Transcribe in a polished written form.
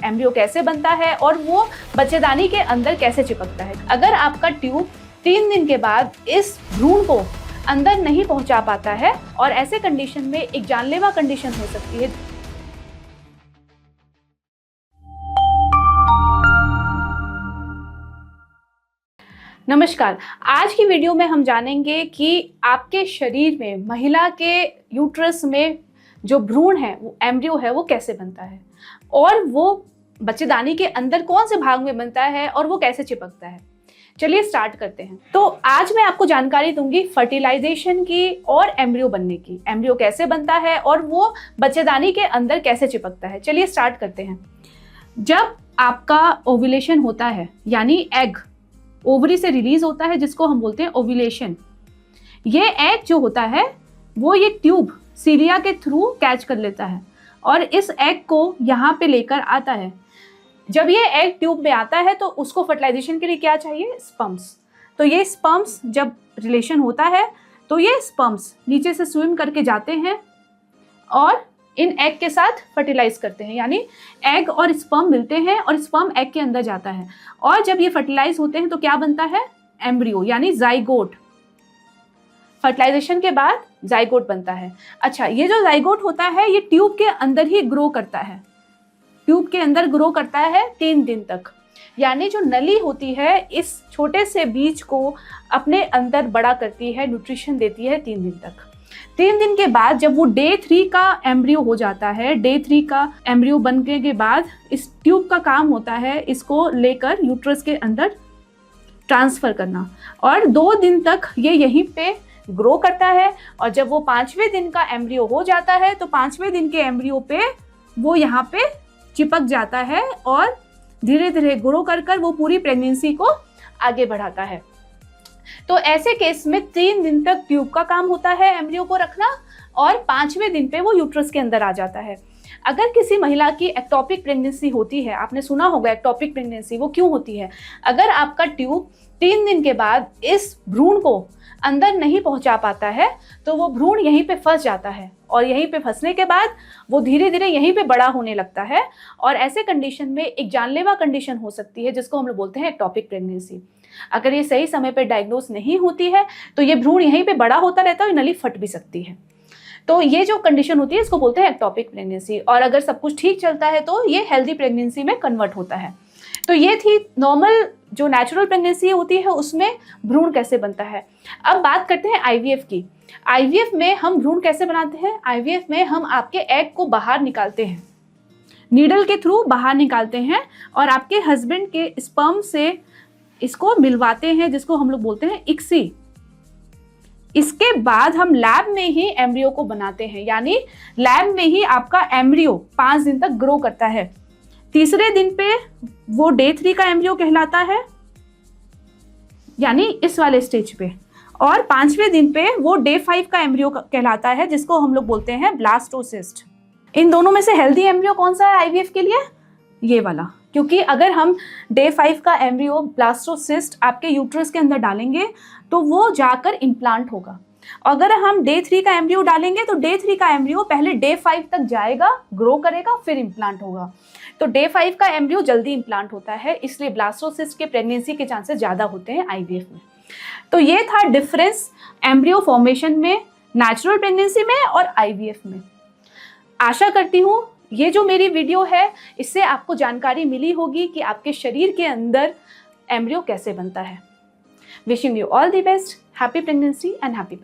Embryo कैसे बनता है और वो बच्चेदानी के अंदर कैसे चिपकता है। अगर आपका ट्यूब 3 दिन के बाद इस भ्रूण को अंदर नहीं पहुंचा पाता है और ऐसे कंडीशन में एक जानलेवा कंडीशन हो सकती है। नमस्कार, आज की वीडियो में हम जानेंगे कि आपके शरीर में, महिला के यूट्रस में जो भ्रूण है, वो एम्ब्रियो है, वो कैसे बनता है और वो बच्चेदानी के अंदर कौन से भाग में बनता है और वो कैसे चिपकता है। चलिए स्टार्ट करते हैं। तो आज मैं आपको जानकारी दूंगी फर्टिलाइजेशन की और एम्ब्रियो बनने की। एम्ब्रियो कैसे बनता है और वो बच्चेदानी के अंदर कैसे चिपकता है। चलिए स्टार्ट करते हैं। जब आपका ओव्यूलेशन होता है, यानी एग ओवरी से रिलीज होता है, जिसको हम बोलते हैं ओव्यूलेशन, ये एग जो होता है वो ये ट्यूब सीलिया के थ्रू कैच कर लेता है और इस एग को यहाँ पे लेकर आता है। जब ये एग ट्यूब में आता है तो उसको फर्टिलाइजेशन के लिए क्या चाहिए? स्पर्म्स। तो ये स्पर्म्स जब रिलेशन होता है तो ये स्पर्म्स नीचे से स्विम करके जाते हैं और इन एग के साथ फर्टिलाइज करते हैं, यानी एग और स्पर्म मिलते हैं और स्पर्म एग के अंदर जाता है और जब ये फर्टिलाइज होते हैं तो क्या बनता है? एम्ब्रियो, यानी जाइगोट। फर्टिलाइजेशन के बाद जाइगोट बनता है। अच्छा, ये जो जाइगोट होता है ये ट्यूब के अंदर ही ग्रो करता है। ट्यूब के अंदर ग्रो करता है 3 दिन तक, यानी जो नली होती है इस छोटे से बीज को अपने अंदर बड़ा करती है, न्यूट्रिशन देती है 3 दिन तक। 3 दिन के बाद जब वो डे 3 का एम्ब्रियो हो जाता है, डे 3 का एम्ब्रियो बनने के बाद इस ट्यूब का काम होता है इसको लेकर यूट्रस के अंदर ट्रांसफर करना और 2 दिन तक ये यहीं पे ग्रो करता है और जब वो 5वें दिन का एम्ब्रियो हो जाता है तो 5वें दिन के एम्ब्रियो पे वो यहाँ पे चिपक जाता है और धीरे धीरे ग्रो कर वो पूरी प्रेगनेंसी को आगे बढ़ाता है। तो ऐसे केस में 3 दिन तक ट्यूब का काम होता है एम्ब्रियो को रखना और 5वें दिन पे वो यूट्रस के अंदर आ जाता है। अगर किसी महिला की एक्टोपिक प्रेगनेंसी होती है, आपने सुना होगा एक्टोपिक प्रेगनेंसी, वो क्यों होती है? अगर आपका ट्यूब 3 दिन के बाद इस भ्रूण को अंदर नहीं पहुंचा पाता है तो वो भ्रूण यहीं पे फंस जाता है और यहीं पे फंसने के बाद वो धीरे धीरे यहीं पे बड़ा होने लगता है और ऐसे कंडीशन में एक जानलेवा कंडीशन हो सकती है जिसको हम लोग बोलते हैं एक्टोपिक प्रेगनेंसी। अगर ये सही समय पे डायग्नोज नहीं होती है तो ये भ्रूण यहीं पे बड़ा होता रहता है और नली फट भी सकती है। तो ये जो कंडीशन होती है इसको बोलते हैं एक्टोपिक प्रेगनेंसी और अगर सब कुछ ठीक चलता है तो ये हेल्दी प्रेगनेंसी में कन्वर्ट होता है। तो ये थी नॉर्मल जो नेचुरल प्रेगनेंसी होती है उसमें भ्रूण कैसे बनता है। अब बात करते हैं आईवीएफ की। आईवीएफ में हम भ्रूण कैसे बनाते हैं? आईवीएफ में हम आपके एग को बाहर निकालते हैं, नीडल के थ्रू बाहर निकालते हैं और आपके हस्बैंड के स्पर्म से इसको मिलवाते हैं, जिसको हम लोग बोलते हैं इक्सी। इसके बाद हम लैब में ही एम्ब्रियो को बनाते हैं, यानी लैब में ही आपका एम्ब्रियो 5 दिन तक ग्रो करता है। 3रे दिन पे वो डे 3 का एम्ब्रियो कहलाता है, यानी इस वाले स्टेज पे, और 5वें दिन पे वो डे 5 का एम्ब्रियो कहलाता है, जिसको हम लोग बोलते हैं ब्लास्टोसिस्ट। इन दोनों में से हेल्दी एम्ब्रियो कौन सा है आईवीएफ के लिए? ये वाला, क्योंकि अगर हम डे 5 का एम्ब्रियो ब्लास्टोसिस्ट आपके यूट्रस के अंदर डालेंगे तो वो जाकर इम्प्लांट होगा। अगर हम डे 3 का एम्ब्रियो डालेंगे तो डे 3 का एम्ब्रियो पहले डे 5 तक जाएगा, ग्रो करेगा, फिर इम्प्लांट होगा। तो डे 5 का एम्ब्रियो जल्दी इम्प्लांट होता है, इसलिए ब्लास्टोसिस्ट के प्रेगनेंसी के चांसेस ज़्यादा होते हैं आईवीएफ में। तो ये था डिफरेंस एम्ब्रियो फॉर्मेशन में, नेचुरल प्रेगनेंसी में और आईवीएफ में। आशा करती हूँ ये जो मेरी वीडियो है इससे आपको जानकारी मिली होगी कि आपके शरीर के अंदर एम्ब्रियो कैसे बनता है। Wishing you all the best, happy pregnancy and happy